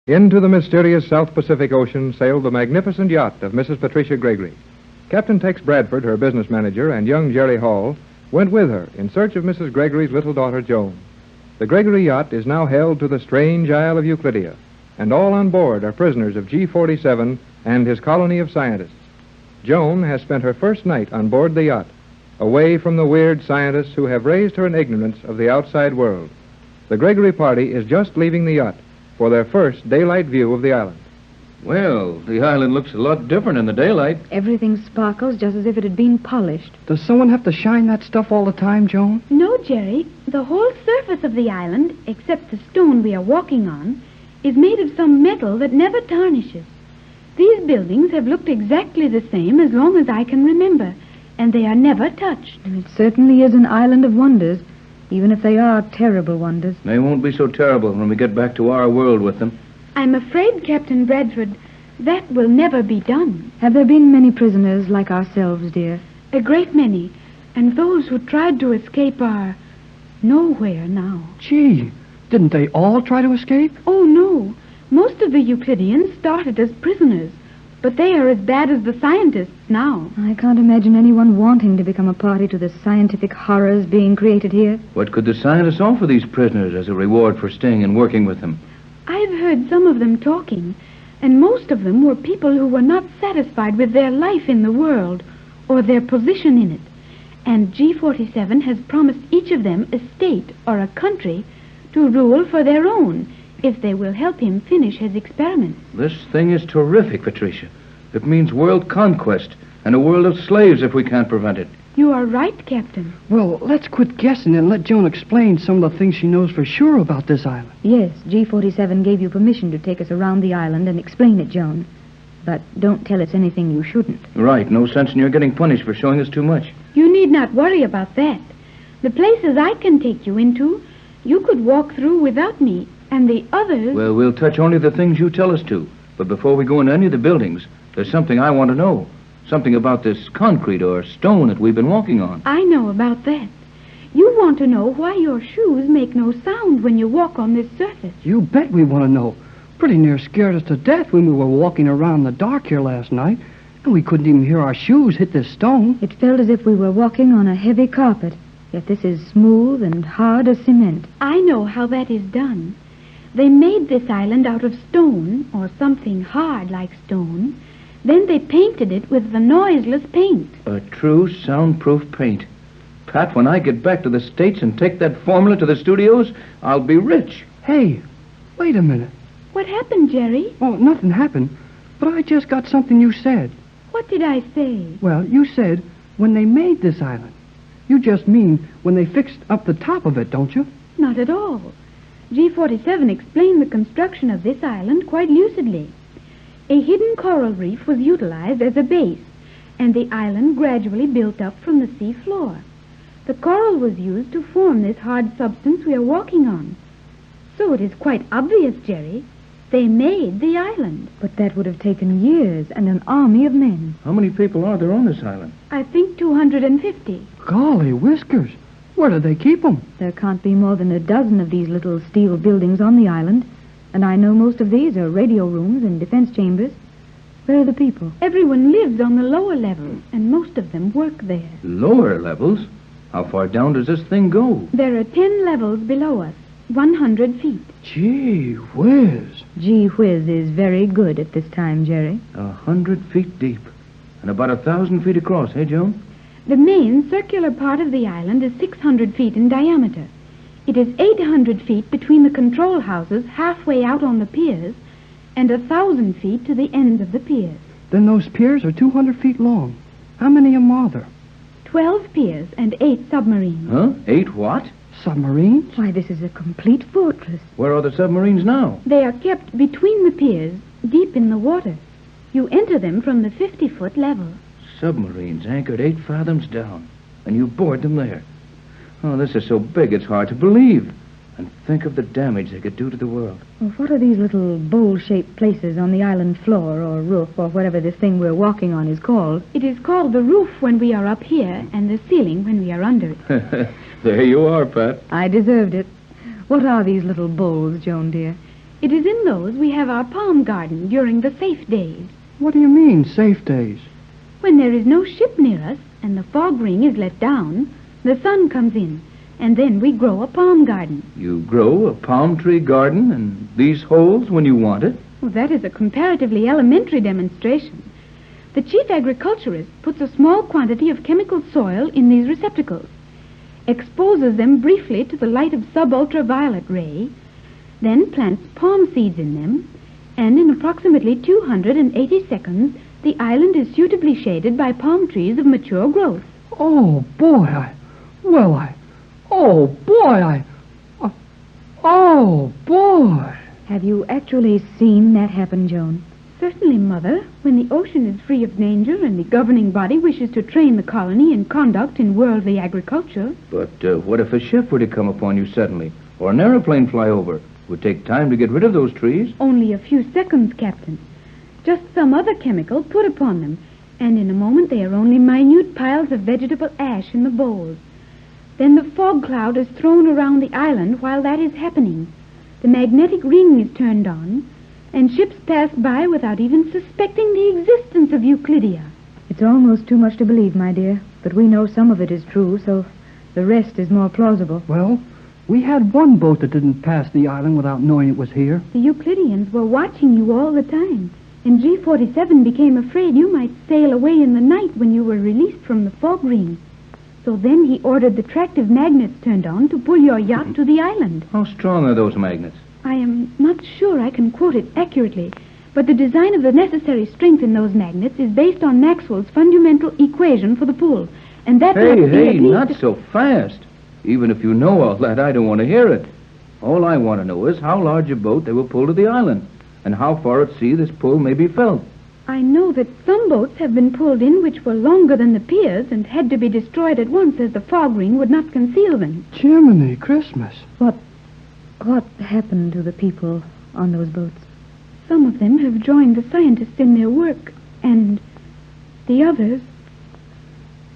Into the mysterious South Pacific Ocean sailed the magnificent yacht of Mrs. Patricia Gregory. Captain Tex Bradford, her business manager, and young Jerry Hall went with her in search of Mrs. Gregory's little daughter, Joan. The Gregory yacht is now held to the strange Isle of Euclidia, and all on board are prisoners of G-47 and his colony of scientists. Joan has spent her first night on board the yacht, away from the weird scientists who have raised her in ignorance of the outside world. The Gregory party is just leaving the yacht for their first daylight view of the island. Well, the island looks a lot different in the daylight. Everything sparkles just as if it had been polished. Does someone have to shine that stuff all the time, Joan? No, Jerry. The whole surface of the island, except the stone we are walking on, is made of some metal that never tarnishes. These buildings have looked exactly the same as long as I can remember, and they are never touched. It certainly is an island of wonders, even if they are terrible wonders. They won't be so terrible when we get back to our world with them. I'm afraid, Captain Bradford, that will never be done. Have there been many prisoners like ourselves, dear? A great many, and those who tried to escape are nowhere now. Gee, didn't they all try to escape? Oh, no. Most of the Euclideans started as prisoners, but they are as bad as the scientists now. I can't imagine anyone wanting to become a party to the scientific horrors being created here. What could the scientists offer these prisoners as a reward for staying and working with them? I've heard some of them talking, and most of them were people who were not satisfied with their life in the world or their position in it. And G-47 has promised each of them a state or a country to rule for their own if they will help him finish his experiments. This thing is terrific, Patricia. It means world conquest and a world of slaves if we can't prevent it. You are right, Captain. Well, let's quit guessing and let Joan explain some of the things she knows for sure about this island. Yes, G-47 gave you permission to take us around the island and explain it, Joan. But don't tell us anything you shouldn't. Right, no sense in your getting punished for showing us too much. You need not worry about that. The places I can take you into, you could walk through without me, and the others... Well, we'll touch only the things you tell us to. But before we go into any of the buildings, there's something I want to know. Something about this concrete or stone that we've been walking on. I know about that. You want to know why your shoes make no sound when you walk on this surface. You bet we want to know. Pretty near scared us to death when we were walking around in the dark here last night, and we couldn't even hear our shoes hit this stone. It felt as if we were walking on a heavy carpet, yet this is smooth and hard as cement. I know how that is done. They made this island out of stone, or something hard like stone. Then they painted it with the noiseless paint. A true soundproof paint. Pat, when I get back to the States and take that formula to the studios, I'll be rich. Hey, wait a minute. What happened, Jerry? Oh, nothing happened, but I just got something you said. What did I say? Well, you said when they made this island. You just mean when they fixed up the top of it, don't you? Not at all. G-47 explained the construction of this island quite lucidly. A hidden coral reef was utilized as a base, and the island gradually built up from the sea floor. The coral was used to form this hard substance we are walking on. So it is quite obvious, Jerry. They made the island. But that would have taken years and an army of men. How many people are there on this island? I think 250. Golly whiskers. Where do they keep them? There can't be more than a dozen of these little steel buildings on the island. And I know most of these are radio rooms and defense chambers. Where are the people? Everyone lives on the lower level, and most of them work there. Lower levels? How far down does this thing go? There are 10 levels below us, 100 feet. Gee whiz. Gee whiz is very good at this time, Jerry. 100 feet deep. And about 1,000 feet across, eh, Joan? The main circular part of the island is 600 feet in diameter. It is 800 feet between the control houses halfway out on the piers and 1,000 feet to the ends of the piers. Then those piers are 200 feet long. How many of them are there? 12 piers and 8 submarines. Huh? 8 what? Submarines? Why, this is a complete fortress. Where are the submarines now? They are kept between the piers, deep in the water. You enter them from the 50-foot level. Submarines anchored 8 fathoms down, and you board them there. Oh, this is so big it's hard to believe. And think of the damage they could do to the world. Well, what are these little bowl-shaped places on the island floor or roof or whatever this thing we're walking on is called? It is called the roof when we are up here and the ceiling when we are under it. There you are, Pat. I deserved it. What are these little bowls, Joan, dear? It is in those we have our palm garden during the safe days. What do you mean, safe days? When there is no ship near us and the fog ring is let down, the sun comes in, and then we grow a palm garden. You grow a palm tree garden in these holes when you want it? Well, that is a comparatively elementary demonstration. The chief agriculturist puts a small quantity of chemical soil in these receptacles, exposes them briefly to the light of sub-ultraviolet ray, then plants palm seeds in them, and in approximately 280 seconds, the island is suitably shaded by palm trees of mature growth. Oh, boy, oh, boy. Have you actually seen that happen, Joan? Certainly, Mother. When the ocean is free of danger and the governing body wishes to train the colony in conduct in worldly agriculture. But what if a ship were to come upon you suddenly, or an airplane fly over? It would take time to get rid of those trees. Only a few seconds, Captain. Just some other chemical put upon them, and in a moment they are only minute piles of vegetable ash in the bowls. Then the fog cloud is thrown around the island while that is happening. The magnetic ring is turned on, and ships pass by without even suspecting the existence of Euclidia. It's almost too much to believe, my dear, but we know some of it is true, so the rest is more plausible. Well, we had one boat that didn't pass the island without knowing it was here. The Euclideans were watching you all the time, and G47 became afraid you might sail away in the night when you were released from the fog ring. So then he ordered the tractive magnets turned on to pull your yacht to the island. How strong are those magnets? I am not sure I can quote it accurately, but the design of the necessary strength in those magnets is based on Maxwell's fundamental equation for the pull. And that must be at Hey, least not so fast. Even if you know all that, I don't want to hear it. All I want to know is how large a boat they will pull to the island, and how far at sea this pull may be felt. I know that some boats have been pulled in which were longer than the piers and had to be destroyed at once as the fog ring would not conceal them. Jiminy Christmas. What happened to the people on those boats? Some of them have joined the scientists in their work, and the others...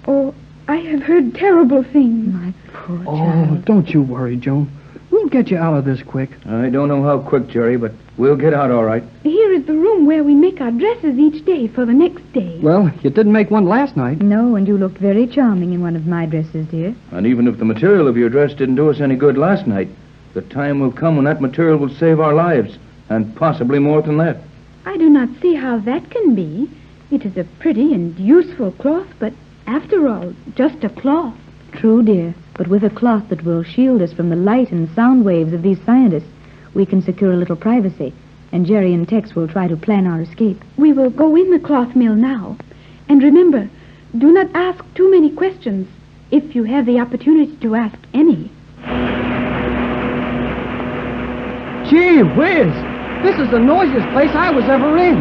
Oh, I have heard terrible things. My poor Oh, child. don't you worry, Joan. We'll get you out of this quick. I don't know how quick, Jerry, but we'll get out all right. Here is the room where we make our dresses each day for the next day. Well, you didn't make one last night. No, and you looked very charming in one of my dresses, dear. And even if the material of your dress didn't do us any good last night, the time will come when that material will save our lives, and possibly more than that. I do not see how that can be. It is a pretty and useful cloth, but after all, just a cloth. True, dear, but with a cloth that will shield us from the light and sound waves of these scientists, we can secure a little privacy, and Jerry and Tex will try to plan our escape. We will go in the cloth mill now. And remember, do not ask too many questions, if you have the opportunity to ask any. Gee whiz! This is the noisiest place I was ever in.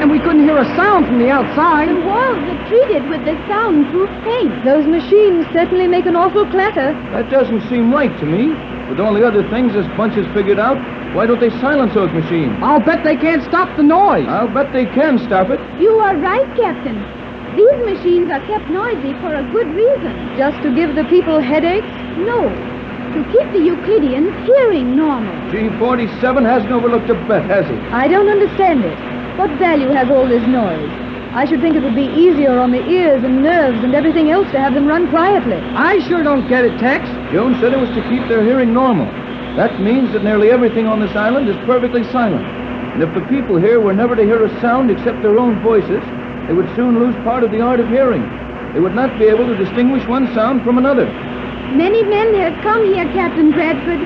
And we couldn't hear a sound from the outside. The walls are treated with the soundproof paint. Those machines certainly make an awful clatter. That doesn't seem right to me. With all the other things this bunch has figured out, why don't they silence those machines? I'll bet they can't stop the noise. I'll bet they can stop it. You are right, Captain. These machines are kept noisy for a good reason. Just to give the people headaches? No, to keep the Euclideans hearing normal. G47 hasn't overlooked a bet, has he? I don't understand it. What value has all this noise? I should think it would be easier on the ears and nerves and everything else to have them run quietly. I sure don't get it, Tex. Joan said it was to keep their hearing normal. That means that nearly everything on this island is perfectly silent. And if the people here were never to hear a sound except their own voices, they would soon lose part of the art of hearing. They would not be able to distinguish one sound from another. Many men have come here, Captain Bradford,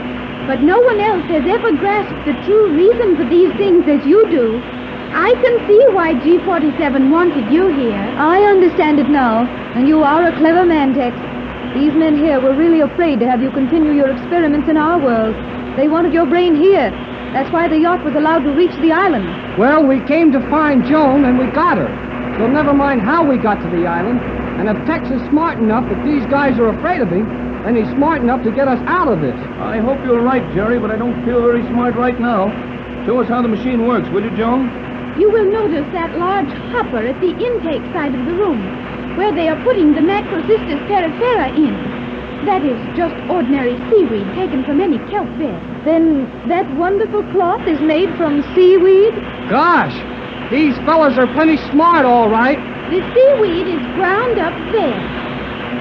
but no one else has ever grasped the true reason for these things as you do. I can see why G47 wanted you here. I understand it now, and you are a clever man, Tex. These men here were really afraid to have you continue your experiments in our world. They wanted your brain here. That's why the yacht was allowed to reach the island. Well, we came to find Joan, and we got her. So never mind how we got to the island. And if Tex is smart enough that these guys are afraid of him, then he's smart enough to get us out of this. I hope you're right, Jerry, but I don't feel very smart right now. Show us how the machine works, will you, Joan? You will notice that large hopper at the intake side of the room, where they are putting the macrocystis perifera in. That is just ordinary seaweed taken from any kelp bed. Then that wonderful cloth is made from seaweed? Gosh, these fellas are plenty smart, all right. The seaweed is ground up there.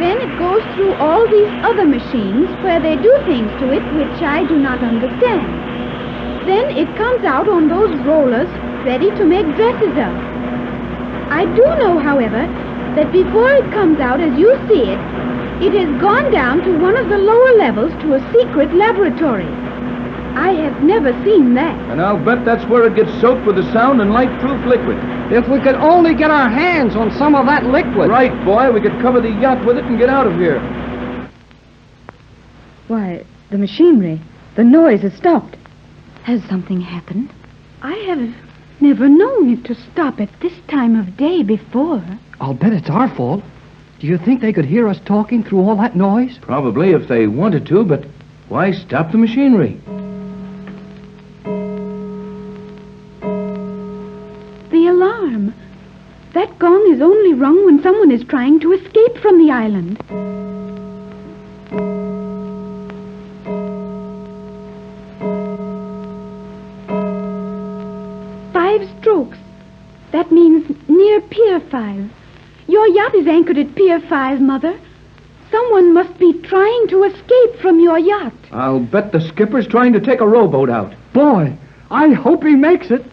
Then it goes through all these other machines where they do things to it which I do not understand. Then it comes out on those rollers ready to make dresses of. I do know, however, that before it comes out as you see it, it has gone down to one of the lower levels to a secret laboratory. I have never seen that. And I'll bet that's where it gets soaked with the sound and light-proof liquid. If we could only get our hands on some of that liquid. Right, boy. We could cover the yacht with it and get out of here. Why, the machinery, the noise has stopped. Has something happened? I have never known it to stop at this time of day before. I'll bet it's our fault. Do you think they could hear us talking through all that noise? Probably if they wanted to, but why stop the machinery? The alarm. That gong is only rung when someone is trying to escape from the island. Five strokes. That means near Pier 5. Your yacht is anchored at Pier 5, Mother. Someone must be trying to escape from your yacht. I'll bet the skipper's trying to take a rowboat out. Boy, I hope he makes it.